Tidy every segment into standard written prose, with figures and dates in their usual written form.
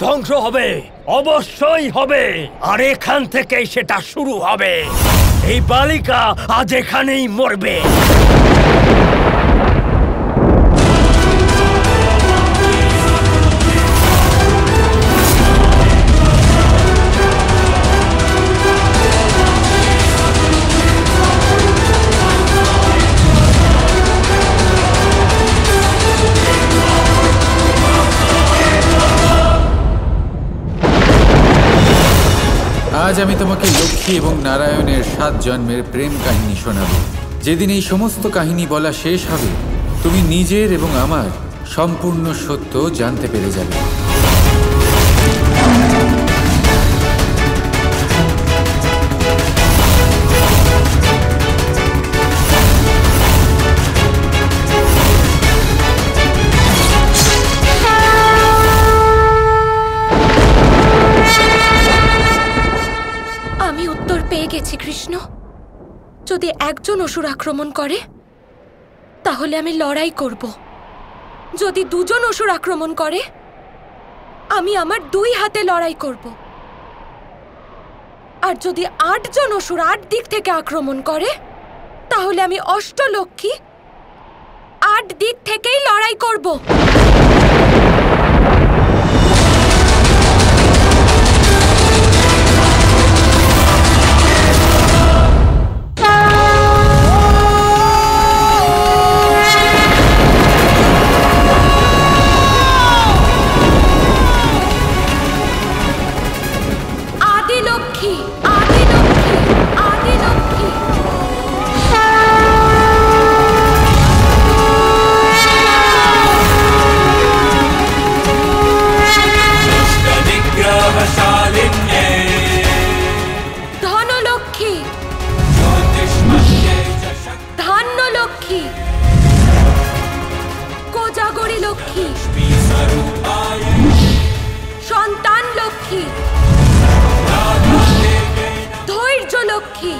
ধ্বংস হবে, অবশ্যই হবে। আর এখান থেকেই সেটা শুরু হবে। এই বালিকা আজ এখানেই মরবে। আজ আমি তোমাকে লক্ষ্মী এবং নারায়ণের 7 জন্মের প্রেম কাহিনী শোনাবো। যেদিন এই সমস্ত কাহিনী বলা শেষ হবে, তুমি নিজের এবং আমার সম্পূর্ণ সত্য জানতে পেরে যাবে। আমি উত্তর পেয়ে গেছি কৃষ্ণ। যদি একজন অসুর আক্রমণ করে তাহলে আমি লড়াই করব। যদি দুজন অসুর আক্রমণ করে আমি আমার 2 হাতে লড়াই করব। আর যদি 8 জন অসুর 8 দিক থেকে আক্রমণ করে তাহলে আমি অষ্টলক্ষ্মী 8 দিক থেকেই লড়াই করব। সন্তান লক্ষ্মী, ধৈর্য লক্ষ্মী,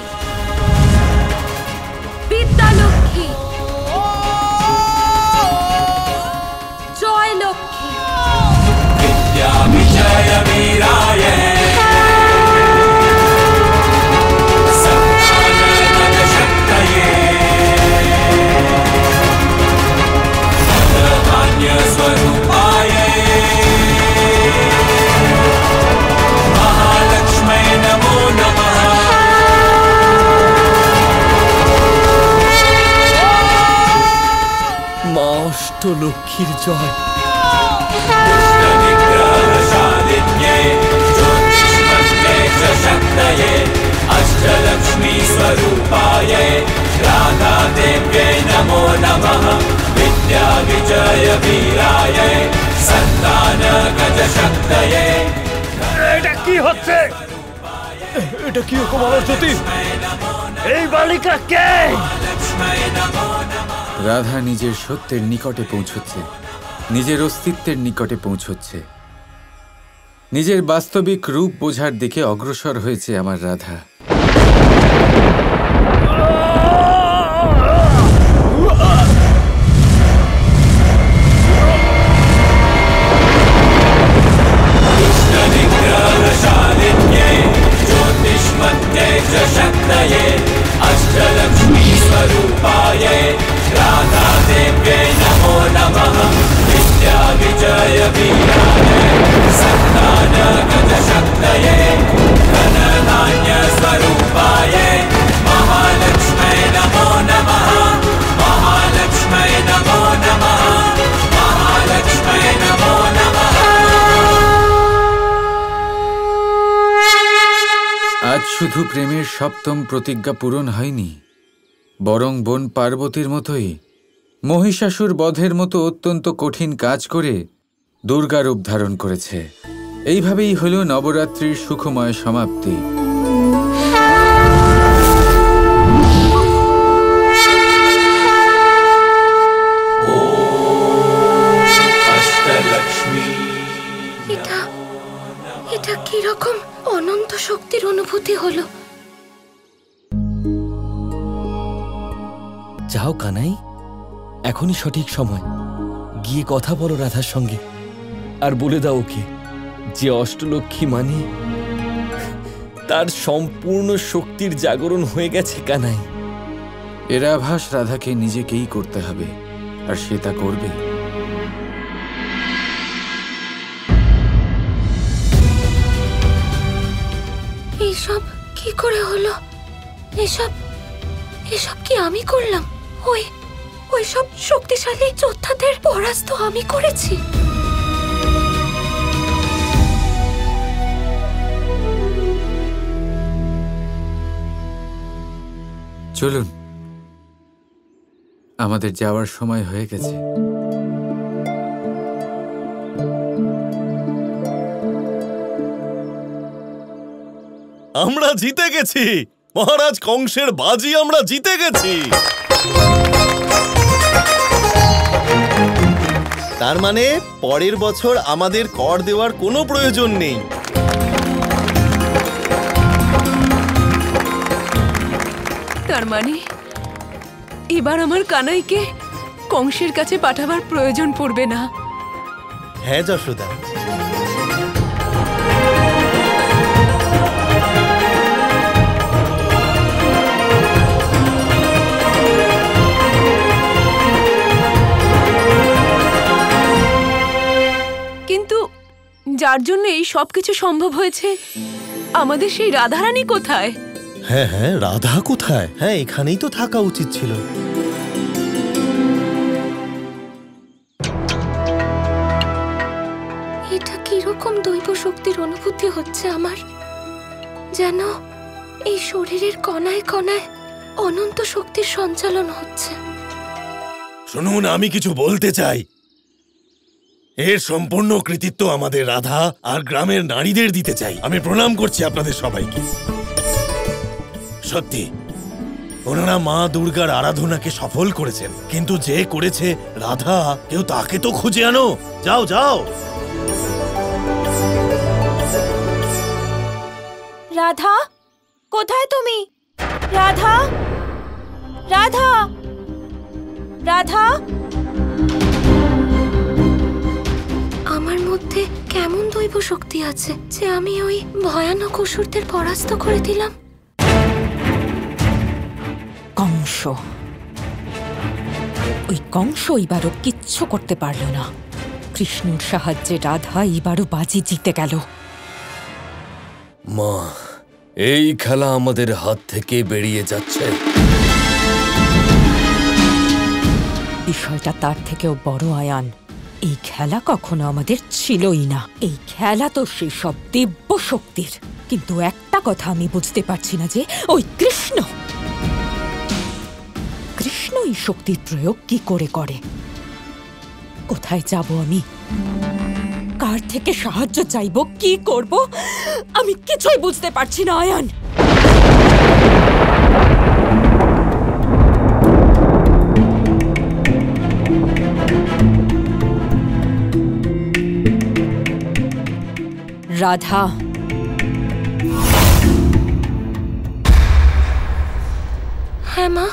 বিদ্যা লক্ষ্মী, জয় লক্ষ্মী। বিদ্যা বিজয় বীরায় লক্ষ্মীর জয়। अष्टलक्ष्मी स्वरूपाय राधा देव्यै नमो नमः। विद्या विजय वीराय संतान गज शक्तये। এটা কি হচ্ছে? এটা কি কুমার জ্যোতি? এই বালিকা কে? রাধা নিজের সত্যের নিকটে পৌঁছচ্ছে, নিজের অস্তিত্বের নিকটে পৌঁছচ্ছে, নিজের বাস্তবিক রূপ বোঝার দিকে অগ্রসর হয়েছে আমার রাধা। अष्टलक्ष्मी स्वरूपाय राधा देव्यै नमो नमः। विद्या विजय वीराय संतान गज शक्तये धन धान्य स्वरूपाय महालक्ष्म्यै नमो नमः। महालक्ष्म्यै नमो नमः। महालक्ष्म्यै नमो नमः। আজ শুধু প্রেমের সপ্তম প্রতিজ্ঞা পূরণ হয়নি, বরং বোন পার্বতীর মতোই মহিষাসুর বধের মতো অত্যন্ত কঠিন কাজ করে দুর্গা রূপ ধারণ করেছে। এইভাবেই হল নবরাত্রির সুখময় সমাপ্তি। এটা কিরকম অনন্ত শক্তির অনুভূতি হলো। যাও কানাই, এখনই সঠিক সময়। গিয়ে কথা বলো রাধার সঙ্গে আর বলে দাও ওকে যে অষ্টলক্ষ্মী মানে তার সম্পূর্ণ শক্তির জাগরণ হয়ে গেছে কানাই। এর আভাস রাধাকে নিজেকেই করতে হবে, আর সে তা করবে। এইসব কি করে হলো? এসব এসব কি আমি করলাম? ওই সব শক্তিশালী যোদ্ধাদের পরাস্ত আমি করেছি। চলুন, আমাদের যাওয়ার সময় হয়ে গেছে। আমরা জিতে গেছি মহারাজ, কংসের বাজি আমরা জিতে গেছি। তার মানে পরের বছর আমাদের কর দেওয়ার কোনো প্রয়োজন নেই। তার মানে এবার আমার কানাইকে কংসের কাছে পাঠাবার প্রয়োজন পড়বে না। হ্যাঁ যশোদা, কিন্তু যার জন্য এই সবকিছু সম্ভব হয়েছে, আমাদের সেই রাধারানী কোথায়? হ্যাঁ হ্যাঁ, রাধা কোথায়? হ্যাঁ, এখানেই তো থাকা উচিত ছিল। এটা কিরকম দৈব শক্তির অনুভূতি হচ্ছে আমার, যেন এই শরীরের কণায় কণায় অনন্ত শক্তির সঞ্চালন হচ্ছে। শুনুন, আমি কিছু বলতে চাই। এর সম্পূর্ণ কৃতিত্ব আমাদের রাধা আর গ্রামের নারীদের দিতে চাই। আমি প্রণাম করছি আপনাদের সবাইকে। সত্যি ওনারা মা দুর্গার আরাধনাকে সফল করেছেন, কিন্তু যে করেছে রাধা, কেউ তাকে তো খুঁজে আনো। যাও যাও। রাধা, কোথায় তুমি? রাধা, রাধা, রাধা। আমার মধ্যে কেমন দৈব শক্তি আছে যে আমি ওই ভয়ানক অসুরদের পরাস্ত করে দিলাম? কংস, ওই কংস এবারও কিচ্ছু করতে পারল না। কৃষ্ণর সাহায্যে রাধা এবারও বাজি জিতে গেল। মা, এই খেলা আমাদের হাত থেকে বেরিয়ে যাচ্ছে। বিষয়টা তার থেকেও বড়, আয়ান। এই খেলা কখনো আমাদের ছিলই না। এই খেলা তো সেসব দিব্য শক্তির। কিন্তু একটা কথা আমি বুঝতে পারছি না, যে ওই কৃষ্ণ এই শক্তির প্রয়োগ কি করে করে? কোথায় যাব আমি? কার থেকে সাহায্য চাইব? কি করব? আমি কিছুই বুঝতে পারছি না, আয়ান। রাধা, হ্যাঁ মা।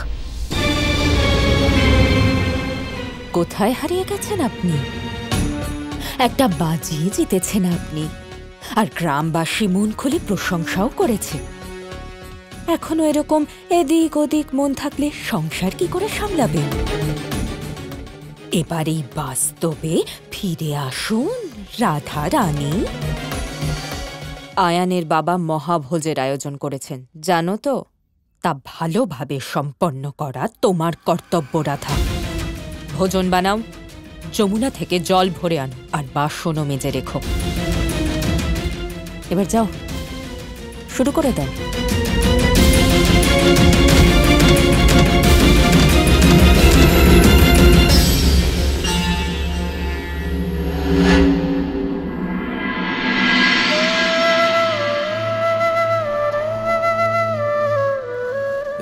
কোথায় হারিয়ে গেছেন আপনি? একটা বাজি জিতেছেন আপনি, আর গ্রামবাসী মন খুলে প্রশংসাও করেছে। এখনো এরকম এদিক ওদিক মন থাকলে সংসার কি করে সামলাবেন? এবার এই বাস্তবে ফিরে আসুন, রাধা রানী। আয়ানের বাবা মহাভোজের আয়োজন করেছেন, জানো তো? তা ভালোভাবে সম্পন্ন করা তোমার কর্তব্য, রাধা। ভোজন বানাও, যমুনা থেকে জল ভরে আনো, আর বাসনও মেজে রেখো। এবার যাও, শুরু করে দাও।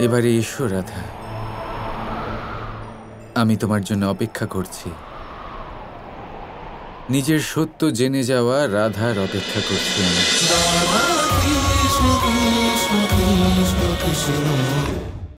এবারে এসো রাধা, আমি তোমার জন্য অপেক্ষা করছি। নিজের সত্য জেনে যাওয়া রাধার অপেক্ষা করছি আমি।